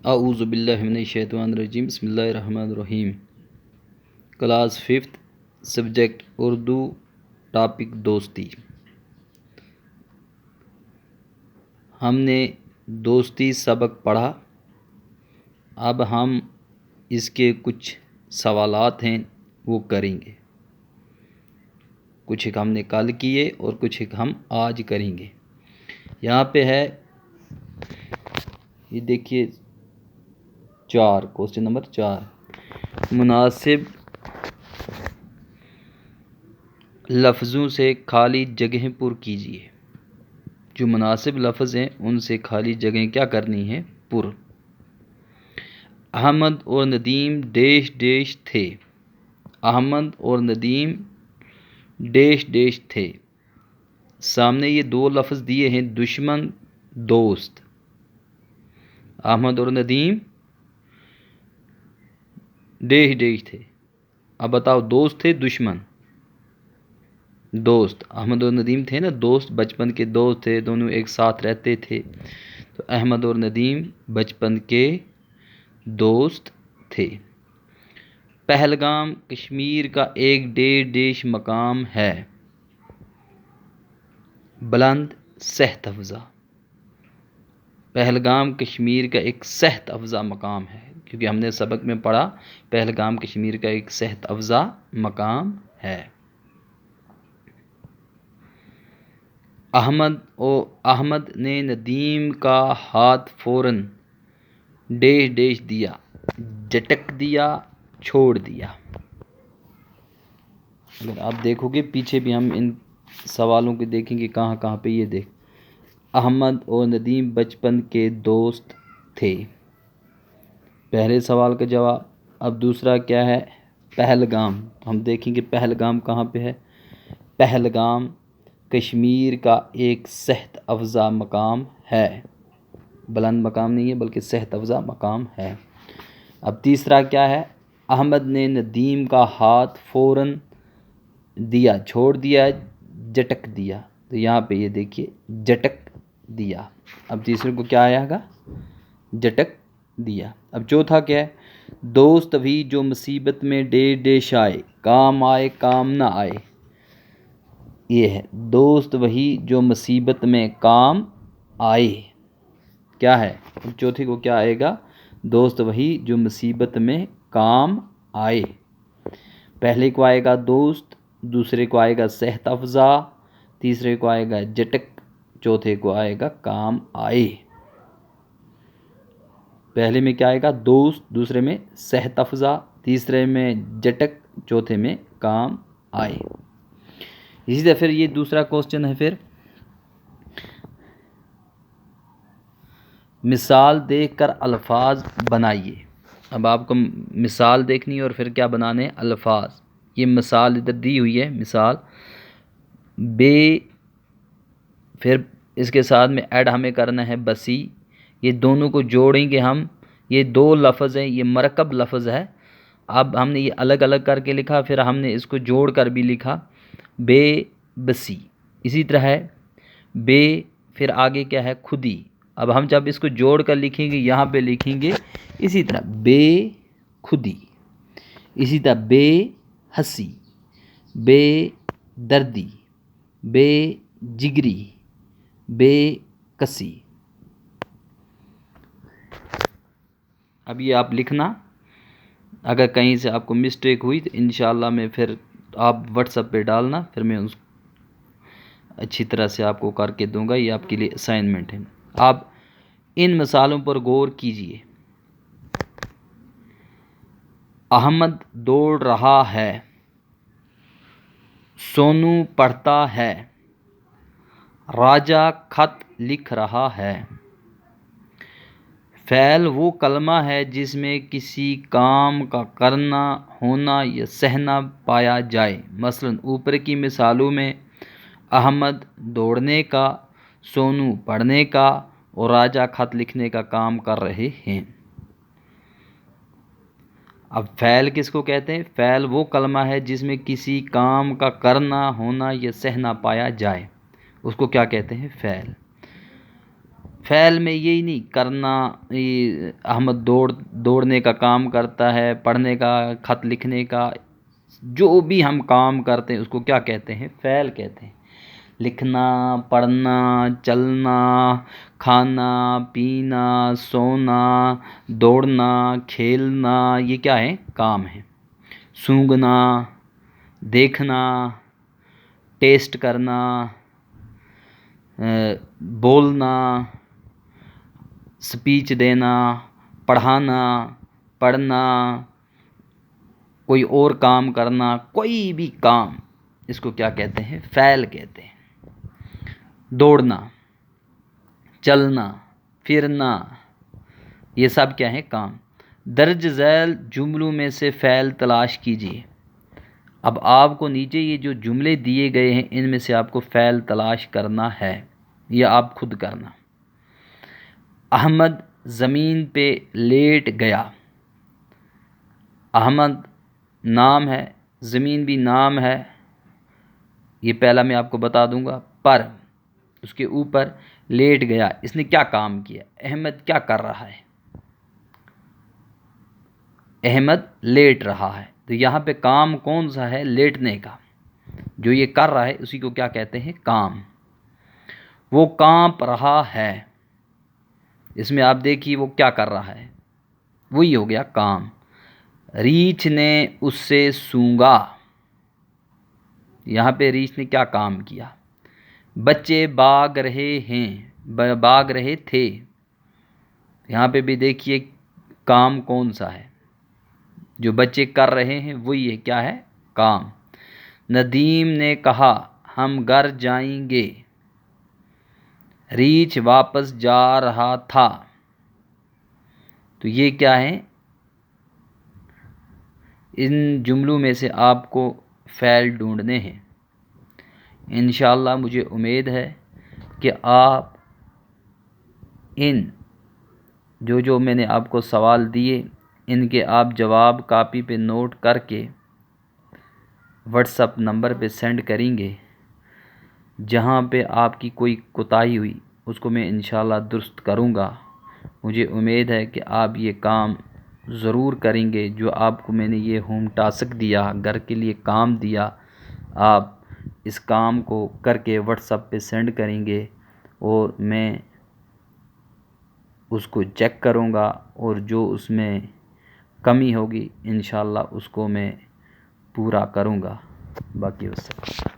اعوذ باللہ من الشیطان الرجیم، بسم اللہ الرحمن الرحیم۔ کلاس 5 سبجیکٹ اردو، ٹاپک دوستی۔ ہم نے دوستی سبق پڑھا، اب ہم اس کے کچھ سوالات ہیں وہ کریں گے۔ کچھ ایک ہم نے کل کیے اور کچھ ایک ہم آج کریں گے۔ یہاں پہ ہے، یہ دیکھیے 4، کوسچن نمبر 4، مناسب لفظوں سے خالی جگہیں پر کیجیے۔ جو مناسب لفظ ہیں ان سے خالی جگہیں کیا کرنی ہے؟ پر۔ احمد اور ندیم ڈیش ڈیش تھے۔ احمد اور ندیم ڈیش ڈیش تھے۔ سامنے یہ 2 لفظ دیے ہیں، دشمن، دوست۔ احمد اور ندیم ڈیش ڈیش تھے۔ اب بتاؤ، دوست تھے دشمن؟ دوست۔ احمد اور ندیم تھے نا دوست، بچپن کے دوست تھے، دونوں ایک ساتھ رہتے تھے، تو احمد اور ندیم بچپن کے دوست تھے۔ پہلگام کشمیر کا ایک ڈیش ڈیش مقام ہے، بلند، صحت افزا۔ پہلگام کشمیر کا ایک صحت افزا مقام ہے، کیونکہ ہم نے سبق میں پڑھا پہلگام کشمیر کا ایک صحت افزا مقام ہے۔ احمد نے ندیم کا ہاتھ فوراً ڈیش ڈیش دیا، جھٹک دیا، چھوڑ دیا۔ اگر آپ دیکھو گے پیچھے بھی ہم ان سوالوں کو دیکھیں گے، کہاں کہاں پہ یہ دیکھ۔ احمد اور ندیم بچپن کے دوست تھے، پہلے سوال کا جواب۔ اب دوسرا کیا ہے؟ پہلگام۔ ہم دیکھیں گے پہلگام کہاں پہ ہے۔ پہلگام کشمیر کا ایک صحت افزا مقام ہے، بلند مقام نہیں ہے بلکہ صحت افزا مقام ہے۔ اب تیسرا کیا ہے؟ احمد نے ندیم کا ہاتھ فوراً دیا، چھوڑ دیا، جھٹک دیا۔ تو یہاں پہ یہ دیکھیے جھٹک دیا۔ اب تیسرے کو کیا آیا گا؟ جھٹک دیا۔ اب چوتھا کیا ہے؟ دوست بھی جو مصیبت میں ڈیش ڈیش آئے، کام آئے کام نہ آئے۔ یہ ہے دوست وہی جو مصیبت میں کام آئے۔ کیا ہے؟ چوتھے کو کیا آئے گا؟ دوست وہی جو مصیبت میں کام آئے۔ پہلے کو آئے گا دوست، دوسرے کو آئے گا صحت افزا، تیسرے کو آئے گا جھٹک، چوتھے کو آئے گا کام آئے۔ پہلے میں کیا آئے گا؟ دوست، دوسرے میں صحت افزا، تیسرے میں جھٹک، چوتھے میں کام آئے۔ اسی طرح پھر یہ دوسرا کوسچن ہے، پھر مثال دیکھ کر الفاظ بنائیے۔ اب آپ کو مثال دیکھنی ہے اور پھر کیا بنانے ہیں؟ الفاظ۔ یہ مثال ادھر دی ہوئی ہے، مثال بے، پھر اس کے ساتھ میں ایڈ ہمیں کرنا ہے بسی۔ یہ دونوں کو جوڑیں گے ہم، یہ 2 لفظ ہیں، یہ مرکب لفظ ہے۔ اب ہم نے یہ الگ الگ کر کے لکھا، پھر ہم نے اس کو جوڑ کر بھی لکھا، بے بسی۔ اسی طرح ہے بے، پھر آگے کیا ہے؟ خودی۔ اب ہم جب اس کو جوڑ کر لکھیں گے، یہاں پہ لکھیں گے اسی طرح بے خودی، اسی طرح بے حسی، بے دردی، بے جگری، بے کسی۔ اب یہ آپ لکھنا، اگر کہیں سے آپ کو مسٹیک ہوئی تو انشاءاللہ میں پھر آپ واٹس ایپ پہ ڈالنا، پھر میں اس اچھی طرح سے آپ کو کر کے دوں گا۔ یہ آپ کے لیے اسائنمنٹ ہے۔ آپ ان مثالوں پر غور کیجیے۔ احمد دوڑ رہا ہے، سونو پڑھتا ہے، راجہ خط لکھ رہا ہے۔ فعل وہ کلمہ ہے جس میں کسی کام کا کرنا، ہونا یا سہنا پایا جائے۔ مثلا اوپر کی مثالوں میں احمد دوڑنے کا، سونو پڑھنے کا اور راجہ خط لکھنے کا کام کر رہے ہیں۔ اب فعل کس کو کہتے ہیں؟ فعل وہ کلمہ ہے جس میں کسی کام کا کرنا، ہونا یا سہنا پایا جائے، اس کو کیا کہتے ہیں؟ فعل۔ فعل میں یہی نہیں کرنا، یہ احمد دوڑنے کا کام کرتا ہے، پڑھنے کا، خط لکھنے کا، جو بھی ہم کام کرتے ہیں اس کو کیا کہتے ہیں؟ فعل کہتے ہیں۔ لکھنا، پڑھنا، چلنا، کھانا، پینا، سونا، دوڑنا، کھیلنا، یہ کیا ہے؟ کام ہے۔ سونگھنا، دیکھنا، ٹیسٹ کرنا، بولنا، سپیچ دینا، پڑھانا، پڑھنا، کوئی اور کام کرنا، کوئی بھی کام، اس کو کیا کہتے ہیں؟ فعل کہتے ہیں۔ دوڑنا، چلنا، پھرنا، یہ سب کیا ہے؟ کام۔ درج ذیل جملوں میں سے فعل تلاش کیجیے۔ اب آپ کو نیچے یہ جو جملے دیے گئے ہیں ان میں سے آپ کو فعل تلاش کرنا ہے، یہ آپ خود کرنا۔ احمد زمین پہ لیٹ گیا۔ احمد نام ہے، زمین بھی نام ہے، یہ پہلا میں آپ کو بتا دوں گا، پر اس کے اوپر لیٹ گیا، اس نے کیا کام کیا؟ احمد کیا کر رہا ہے؟ احمد لیٹ رہا ہے، تو یہاں پہ کام کون سا ہے؟ لیٹنے کا۔ جو یہ کر رہا ہے اسی کو کیا کہتے ہیں؟ کام۔ وہ کانپ رہا ہے، اس میں آپ دیکھیے وہ کیا کر رہا ہے؟ وہی ہو گیا کام۔ ریچھ نے اس سے سونگا، یہاں پہ ریچھ نے کیا کام کیا؟ بچے بھاگ رہے ہیں، بھاگ رہے تھے، یہاں پہ بھی دیکھیے کام کون سا ہے؟ جو بچے کر رہے ہیں وہی ہے، کیا ہے؟ کام۔ ندیم نے کہا ہم گھر جائیں گے، ریچھ واپس جا رہا تھا، تو یہ کیا ہے؟ ان جملوں میں سے آپ کو فعل ڈھونڈنے ہیں۔ انشاءاللہ مجھے امید ہے کہ آپ ان جو میں نے آپ کو سوال دیے ان کے آپ جواب کاپی پہ نوٹ کر کے واٹس اپ نمبر پہ سینڈ کریں گے۔ جہاں پہ آپ کی کوئی کوتاہی ہوئی اس کو میں انشاءاللہ درست کروں گا۔ مجھے امید ہے کہ آپ یہ کام ضرور کریں گے۔ جو آپ کو میں نے یہ ہوم ٹاسک دیا، گھر کے لیے کام دیا، آپ اس کام کو کر کے واٹس اپ پہ سینڈ کریں گے اور میں اس کو چیک کروں گا، اور جو اس میں کمی ہوگی انشاءاللہ اس کو میں پورا کروں گا۔ باقی وسلام۔